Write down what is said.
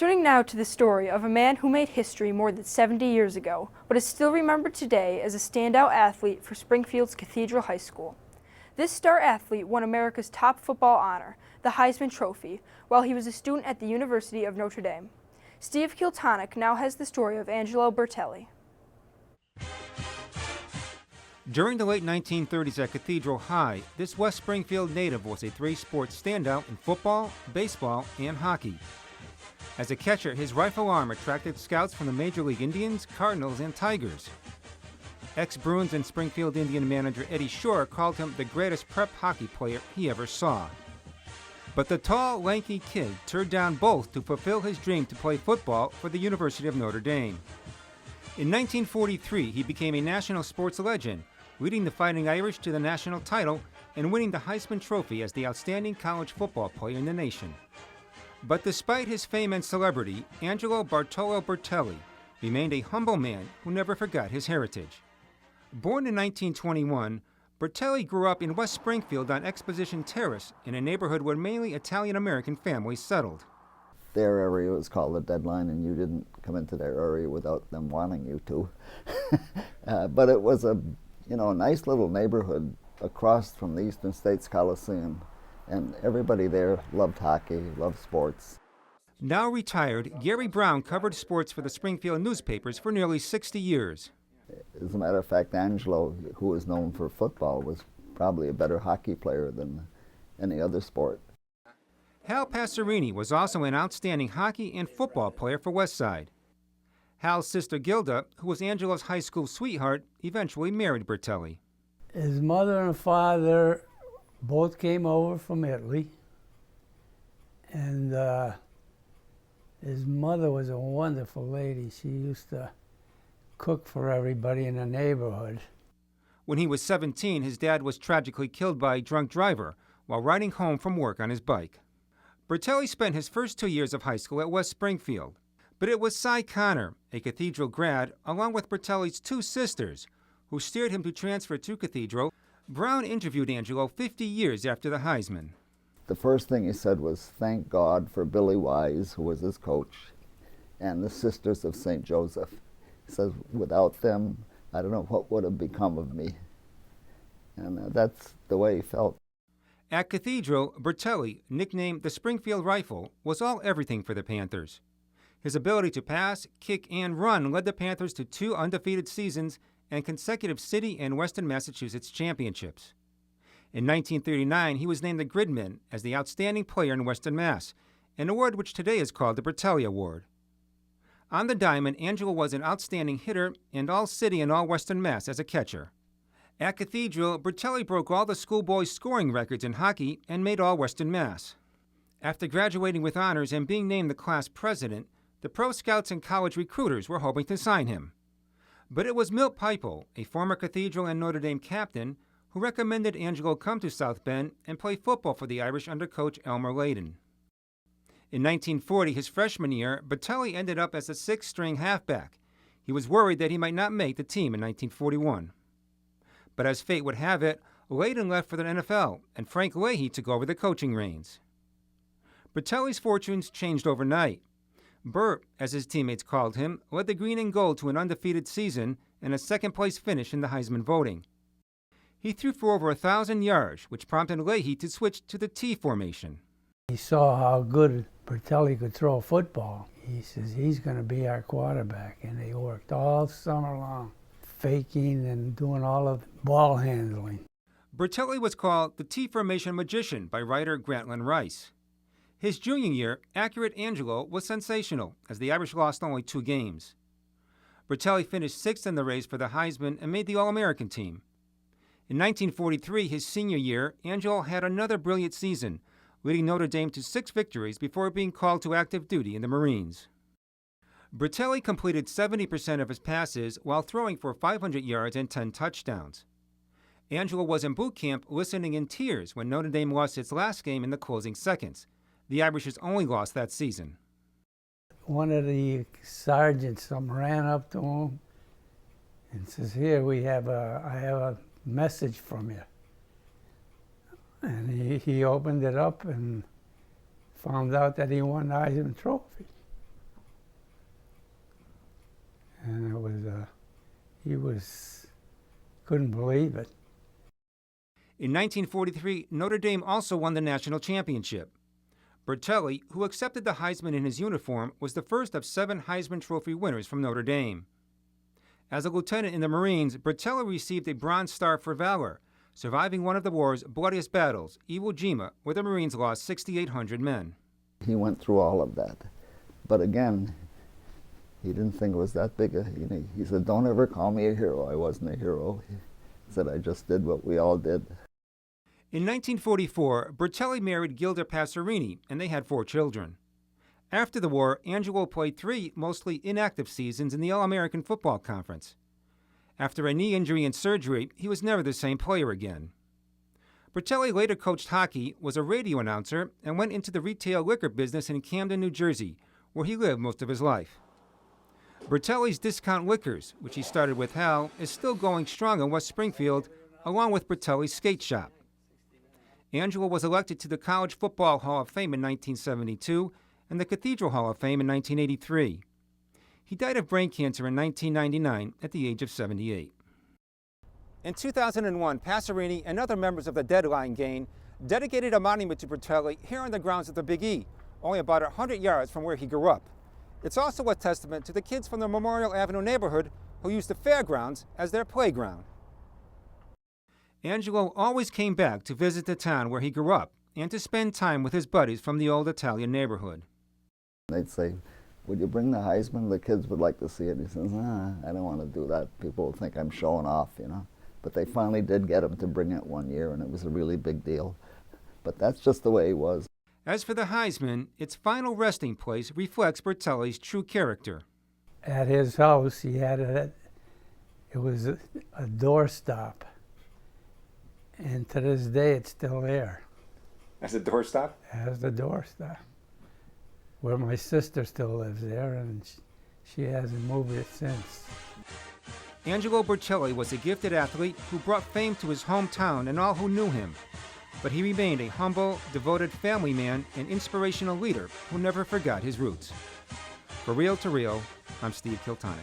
Turning now to the story of a man who made history more than 70 years ago, but is still remembered today as a standout athlete for Springfield's Cathedral High School. This star athlete won America's top football honor, the Heisman Trophy, while he was a student at the University of Notre Dame. Steve Kiltonic now has the story of Angelo Bertelli. During the late 1930s at Cathedral High, this West Springfield native was a three-sport standout in football, baseball, and hockey. As a catcher, his rifle arm attracted scouts from the Major League Indians, Cardinals, and Tigers. Ex-Bruins and Springfield Indian manager Eddie Shore called him the greatest prep hockey player he ever saw. But the tall, lanky kid turned down both to fulfill his dream to play football for the University of Notre Dame. In 1943, he became a national sports legend, leading the Fighting Irish to the national title and winning the Heisman Trophy as the outstanding college football player in the nation. But despite his fame and celebrity, Angelo Bartolo Bertelli remained a humble man who never forgot his heritage. Born in 1921, Bertelli grew up in West Springfield on Exposition Terrace in a neighborhood where mainly Italian-American families settled. Their area was called the Deadline, and you didn't come into their area without them wanting you to. But it was a nice little neighborhood across from the Eastern States Coliseum. And everybody there loved hockey, loved sports. Now retired, Gary Brown covered sports for the Springfield newspapers for nearly 60 years. As a matter of fact, Angelo, who was known for football, was probably a better hockey player than any other sport. Hal Passerini was also an outstanding hockey and football player for Westside. Hal's sister Gilda, who was Angelo's high school sweetheart, eventually married Bertelli. His mother and father both came over from Italy, and his mother was a wonderful lady. She used to cook for everybody in the neighborhood. When he was 17, his dad was tragically killed by a drunk driver while riding home from work on his bike. Bertelli spent his first 2 years of high school at West Springfield, but it was Cy Connor, a Cathedral grad, along with Bertelli's two sisters, who steered him to transfer to Cathedral. Brown interviewed Angelo 50 years after the Heisman. The first thing he said was, "Thank God for Billy Wise, who was his coach, and the Sisters of St. Joseph." He says, "Without them, I don't know what would have become of me." And that's the way he felt. At Cathedral, Bertelli, nicknamed the Springfield Rifle, was all everything for the Panthers. His ability to pass, kick, and run led the Panthers to 2 undefeated seasons and consecutive city and Western Massachusetts championships. In 1939, he was named the Gridman as the outstanding player in Western Mass, an award which today is called the Bertelli Award. On the diamond, Angelo was an outstanding hitter and all-city and all-Western Mass as a catcher. At Cathedral, Bertelli broke all the schoolboys' scoring records in hockey and made all-Western Mass. After graduating with honors and being named the class president, the pro scouts and college recruiters were hoping to sign him. But it was Milt Pipel, a former Cathedral and Notre Dame captain, who recommended Angelo come to South Bend and play football for the Irish under coach Elmer Layden. In 1940, his freshman year, Bertelli ended up as a 6th-string halfback. He was worried that he might not make the team in 1941. But as fate would have it, Layden left for the NFL, and Frank Leahy took over the coaching reins. Bertelli's fortunes changed overnight. Bert, as his teammates called him, led the Green and Gold to an undefeated season and a second-place finish in the Heisman voting. He threw for over 1,000 yards, which prompted Leahy to switch to the T formation. He saw how good Bertelli could throw a football. He says, he's going to be our quarterback, and they worked all summer long, faking and doing all of the ball handling. Bertelli was called the T formation magician by writer Grantland Rice. His junior year, accurate Angelo was sensational, as the Irish lost only 2 games. Bertelli finished 6th in the race for the Heisman and made the All-American team. In 1943, his senior year, Angelo had another brilliant season, leading Notre Dame to 6 victories before being called to active duty in the Marines. Bertelli completed 70% of his passes while throwing for 500 yards and 10 touchdowns. Angelo was in boot camp listening in tears when Notre Dame lost its last game in the closing seconds. The Irish's only loss that season. One of the sergeants ran up to him and says, "Here, I have a message from you." And he opened it up and found out that he won the Heisman Trophy. He couldn't believe it. In 1943, Notre Dame also won the national championship. Bertelli, who accepted the Heisman in his uniform, was the first of 7 Heisman Trophy winners from Notre Dame. As a lieutenant in the Marines, Bertelli received a Bronze Star for valor, surviving one of the war's bloodiest battles, Iwo Jima, where the Marines lost 6,800 men. He went through all of that. But again, he didn't think it was that big a, he said, don't ever call me a hero. I wasn't a hero. He said, I just did what we all did. In 1944, Bertelli married Gilda Passerini, and they had 4 children. After the war, Angelo played 3 mostly inactive seasons in the All-American Football Conference. After a knee injury and surgery, he was never the same player again. Bertelli later coached hockey, was a radio announcer, and went into the retail liquor business in Camden, New Jersey, where he lived most of his life. Bertelli's Discount Liquors, which he started with Hal, is still going strong in West Springfield, along with Bertelli's Skate Shop. Angelo was elected to the College Football Hall of Fame in 1972 and the Cathedral Hall of Fame in 1983. He died of brain cancer in 1999 at the age of 78. In 2001, Passerini and other members of the Deadline Gang dedicated a monument to Bertelli here on the grounds of the Big E, only about 100 yards from where he grew up. It's also a testament to the kids from the Memorial Avenue neighborhood who used the fairgrounds as their playground. Angelo always came back to visit the town where he grew up and to spend time with his buddies from the old Italian neighborhood. They'd say, would you bring the Heisman? The kids would like to see it. He says, I don't want to do that. People will think I'm showing off, But they finally did get him to bring it one year, and it was a really big deal. But that's just the way he was. As for the Heisman, its final resting place reflects Bertelli's true character. At his house, he had it was a doorstop. And to this day, it's still there. As a doorstop? As the doorstop. Where my sister still lives there, and she hasn't moved it since. Angelo Bertelli was a gifted athlete who brought fame to his hometown and all who knew him. But he remained a humble, devoted family man and inspirational leader who never forgot his roots. For Real to Real, I'm Steve Kiltonic.